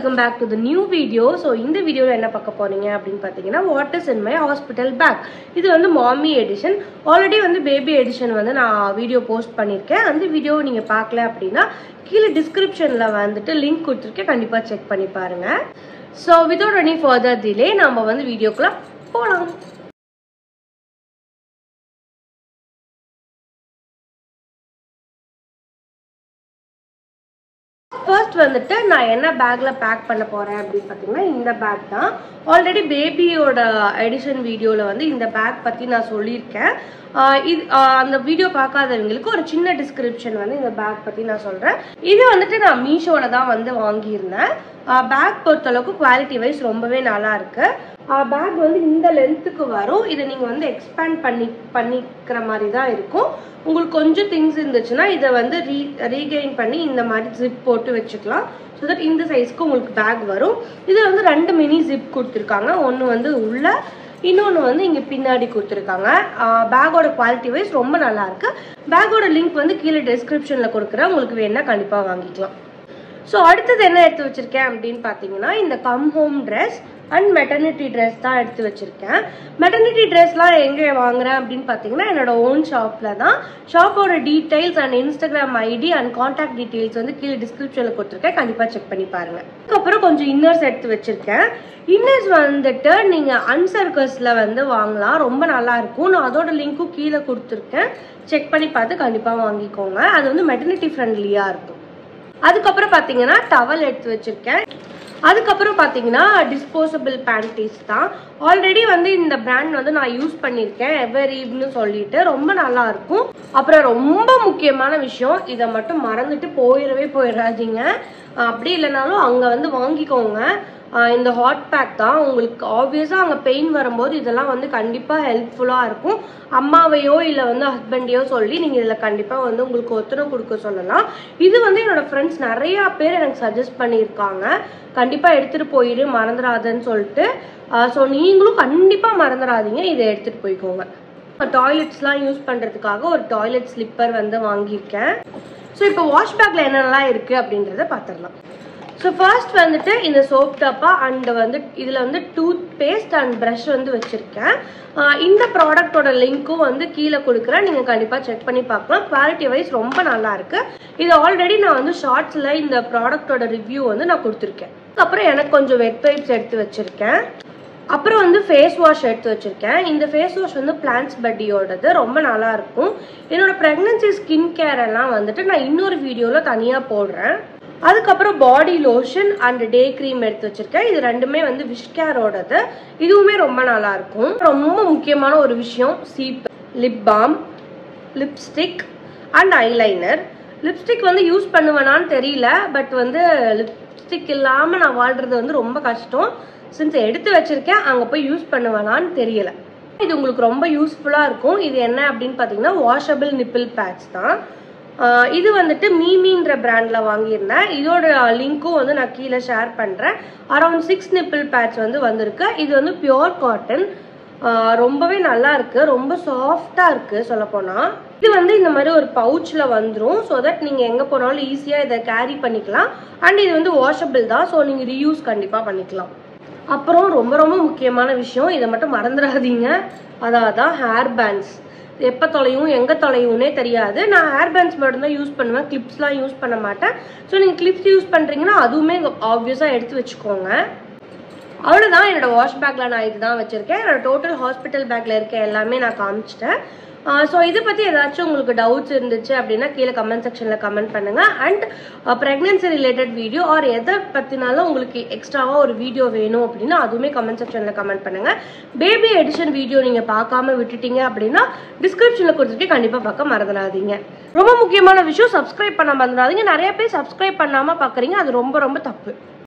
welcome back to the new video. So இந்த வீடியோல என்ன பார்க்க போறீங்க அப்படினு பாத்தீங்கன்னா what is in my hospital bag. இது வந்து mommy edition. Already வந்து baby edition வந்து நான் வீடியோ போஸ்ட் பண்ணிருக்கேன். அந்த வீடியோ நீங்க பார்க்கல அப்படினா கீழ descriptionல வந்துட்டு லிங்க் கொடுத்திருக்கேன். கண்டிப்பா செக் பண்ணி பாருங்க. So without any further delay நாம வந்து வீடியோக்குள்ள போலாம். First வந்துட்டு நான் என்ன பேக்ல பேக் பண்ண போறேன் அப்படி பாத்தீங்கன்னா இந்த பேக் தான். ஆல்ரெடி பேபியோட எடிஷன் வீடியோல வந்து இந்த பேக் பத்தி நான் சொல்லியிருக்கேன். அந்த வீடியோ பார்க்காதவங்களுக்கு ஒரு சின்ன டிஸ்கிரிப்ஷன் வந்து இந்த பேக் பத்தி நான் சொல்றேன். இது வந்துட்டு நான் மீஷோல தான் வந்து வாங்கியிருந்தேன். பேக் பொறுத்தளவுக்கு குவாலிட்டி வைஸ் ரொம்பவே நல்லா இருக்கு. பேக் வந்து இந்த லென்த்துக்கு வரும். இதை நீங்க வந்து எக்ஸ்பேண்ட் பண்ணிக்கிற மாதிரி தான் இருக்கும். உங்களுக்கு கொஞ்சம் திங்ஸ் இருந்துச்சுன்னா இதை வந்து ரீகெயின் பண்ணி இந்த மாதிரி ஜிப் போட்டு வச்சுக்கலாம். ஸோ தட் இந்த சைஸ்க்கு உங்களுக்கு பேக் வரும். இதில் வந்து 2 மினி ஜிப் கொடுத்துருக்காங்க. ஒன்று வந்து உள்ள, இன்னொன்று வந்து இங்கே பின்னாடி கொடுத்துருக்காங்க. பேக்கோட குவாலிட்டி வைஸ் ரொம்ப நல்லா இருக்கு. பேக்கோட லிங்க் வந்து கீழே டிஸ்கிரிப்ஷனில் கொடுக்குறேன். உங்களுக்கு வேணா கண்டிப்பாக வாங்கிக்கலாம். ஸோ அடுத்தது என்ன எடுத்து வச்சிருக்கேன் அப்படின்னு பார்த்தீங்கன்னா இந்த come home dress and maternity dress தான் எடுத்து வச்சிருக்கேன். மெட்டர்னிட்டி ட்ரெஸ்லாம் எங்கே வாங்குறேன் அப்படின்னு பார்த்தீங்கன்னா என்னோட ஓன் ஷாப்பில் தான். ஷாப்போட details and Instagram ID and contact details வந்து கீழே டிஸ்கிரிப்ஷனில் கொடுத்துருக்கேன். கண்டிப்பாக செக் பண்ணி பாருங்க. அதுக்கப்புறம் கொஞ்சம் இன்னர்ஸ் எடுத்து வச்சிருக்கேன். இன்னர்ஸ் வந்துட்டு நீங்கள் அன்சர்க்கஸில் வந்து வாங்கலாம். ரொம்ப நல்லா இருக்கும். நான் அதோட லிங்க்கும் கீழே கொடுத்துருக்கேன். செக் பண்ணி பார்த்து கண்டிப்பாக வாங்கிக்கோங்க. அது வந்து மெட்டர்னிட்டி ஃப்ரெண்ட்லியாக இருக்கும். அதுக்கப்புறம் பார்த்தீங்கன்னா டவல் எடுத்து வச்சிருக்கேன். அதுக்கப்புறம் பார்த்தீங்கன்னா டிஸ்போசபிள் பேண்டீஸ் தான். ஆல்ரெடி வந்து இந்த பிராண்ட் வந்து நான் யூஸ் பண்ணியிருக்கேன். எவரீவ்னு சொல்லிட்டு ரொம்ப நல்லா இருக்கும். அப்புறம் ரொம்ப முக்கியமான விஷயம், இதை மட்டும் மறந்துட்டு போயிடாதீங்க. அப்படி இல்லைனாலும் அங்கே வந்து வாங்கிக்கோங்க. இந்த ஹாட் பேக் தான். உங்களுக்கு ஆப்வியஸாக அங்கே பெயின் வரும்போது இதெல்லாம் வந்து கண்டிப்பாக ஹெல்ப்ஃபுல்லாக இருக்கும். அம்மாவையோ இல்லை வந்து ஹஸ்பண்டையோ சொல்லி நீங்கள் இதில் கண்டிப்பாக வந்து உங்களுக்கு ஒத்துழைப்பு கொடுக்க சொல்லலாம். இது வந்து என்னோட ஃப்ரெண்ட்ஸ் நிறையா பேர் எனக்கு சஜஸ்ட் பண்ணியிருக்காங்க. கண்டிப்பாக எடுத்துகிட்டு போயிடு மறந்துடாதுன்னு சொல்லிட்டு. ஸோ நீங்களும் கண்டிப்பாக மறந்துடாதீங்க, இதை எடுத்துகிட்டு போய்க்கோங்க. டாய்லெட்ஸ்லாம் யூஸ் பண்ணுறதுக்காக ஒரு டாய்லெட் ஸ்லிப்பர் வந்து வாங்கியிருக்கேன். ஸோ இப்போ வாஷ் பேக்கில் என்னென்னலாம் இருக்குது அப்படின்றத பார்த்துடலாம். ஸோ ஃபர்ஸ்ட் வந்துட்டு இந்த சோப் டப்பா அண்ட் வந்து இதில் வந்து டூத் பேஸ்ட் அண்ட் ப்ரஷ் வந்து வச்சுருக்கேன். இந்த ப்ராடக்டோட லிங்க்கும் வந்து கீழே கொடுக்குறேன். நீங்கள் கண்டிப்பாக செக் பண்ணி பார்க்கலாம். குவாலிட்டி வைஸ் ரொம்ப நல்லா இருக்கு. இது ஆல்ரெடி நான் வந்து ஷார்ட்ஸில் இந்த ப்ராடக்டோட ரிவ்யூ வந்து நான் கொடுத்துருக்கேன். அப்புறம் எனக்கு கொஞ்சம் வெட் வைப்ஸ் எடுத்து வச்சுருக்கேன். அப்புறம் வந்து ஃபேஸ் வாஷ் எடுத்து வச்சுருக்கேன். இந்த ஃபேஸ் வாஷ் வந்து பிளான்ஸ் பட்டியோடது ரொம்ப நல்லா இருக்கும். என்னோட ப்ரெக்னன்சி ஸ்கின் கேர் எல்லாம் வந்துட்டு நான் இன்னொரு வீடியோவில் தனியாக போடுறேன். அதுக்கப்புறம் body lotion and day cream எடுத்து வச்சிருக்கேன். இது ரெண்டுமே வந்து விஷ்கேரோடது. இதுவுமே ரொம்ப நல்லா இருக்கும். ரொம்ப முக்கியமான ஒரு விஷயம், சீப், lip balm, lipstick and eyeliner. Lipstick வந்து யூஸ் பண்ணுவேனான்னு தெரியல. பட் வந்து லிப்ஸ்டிக் இல்லாமல் நான் வாழ்றது வந்து ரொம்ப கஷ்டம். சின்ஸ் எடுத்து வச்சிருக்கேன், அங்கே போய் யூஸ் பண்ணுவேனான்னு தெரியல. இது உங்களுக்கு ரொம்ப யூஸ்ஃபுல்லாக இருக்கும். இது என்ன அப்படின்னு பார்த்தீங்கன்னா வாஷபிள் நிப்பிள் பேட்ச் தான். இது வந்துட்டு மீமின்ற பிராண்ட்ல வாங்கியிருந்தேன். இதோட லிங்க்கும் வந்து நான் கீழே ஷேர் பண்றேன். அரௌண்ட் 6 நிப்பிள் பேட்ச் வந்து வந்திருக்கு. இது வந்து பியோர் காட்டன். ரொம்பவே நல்லா இருக்கு. ரொம்ப சாஃப்டா இருக்கு சொல்ல போனா. இது வந்து இந்த மாதிரி ஒரு பவுச்ல வந்துடும். ஸோ தட் நீங்க எங்க போனாலும் ஈஸியா இதை கேரி பண்ணிக்கலாம். அண்ட் இது வந்து வாஷபிள் தான். ஸோ நீங்க ரீயூஸ் கண்டிப்பா பண்ணிக்கலாம். அப்புறம் ரொம்ப ரொம்ப முக்கியமான விஷயம், இதை மட்டும் மறந்துடாதீங்க. அதான் ஹேர் பேண்ட்ஸ். எப்போ தொலையும் எங்கே தொலையும்னே தெரியாது. நான் ஹேர் பேண்ட்ஸ் மட்டும் தான் யூஸ் பண்ணுவேன். கிளிப்ஸ்லாம் யூஸ் பண்ண மாட்டேன். ஸோ நீங்கள் கிளிப்ஸ் யூஸ் பண்ணுறீங்கன்னா அதுவுமே ஆப்வியஸாக எடுத்து வச்சுக்கோங்க. அவ்வளோதான். என்னோட வாஷ் பேக்கில் நான் இதுதான் வச்சுருக்கேன். என்னோட டோட்டல் ஹாஸ்பிட்டல் பேக்கில் இருக்க எல்லாமே நான் காமிச்சிட்டேன். ஸோ இதை பற்றி ஏதாச்சும் உங்களுக்கு டவுட்ஸ் இருந்துச்சு அப்படின்னா கீழே கமெண்ட் செக்ஷனில் கமெண்ட் பண்ணுங்கள். And pregnancy related video R எதை பற்றினாலும் உங்களுக்கு எக்ஸ்ட்ராவாக ஒரு வீடியோ வேணும் அப்படின்னா அதுவுமே கமெண்ட் செக்ஷனில் கமெண்ட் பண்ணுங்கள். பேபி எடிஷன் வீடியோ நீங்கள் பார்க்காம விட்டுட்டீங்க அப்படின்னா டிஸ்கிரிப்ஷனில் கொடுத்துட்டு கண்டிப்பாக பார்க்க மறந்துடாதீங்க. ரொம்ப முக்கியமான விஷயம், சப்ஸ்கிரைப் பண்ண மறந்துடாதீங்க. நிறைய பேர் சப்ஸ்கிரைப் பண்ணாமல் பார்க்குறீங்க. அது ரொம்ப ரொம்ப தப்பு.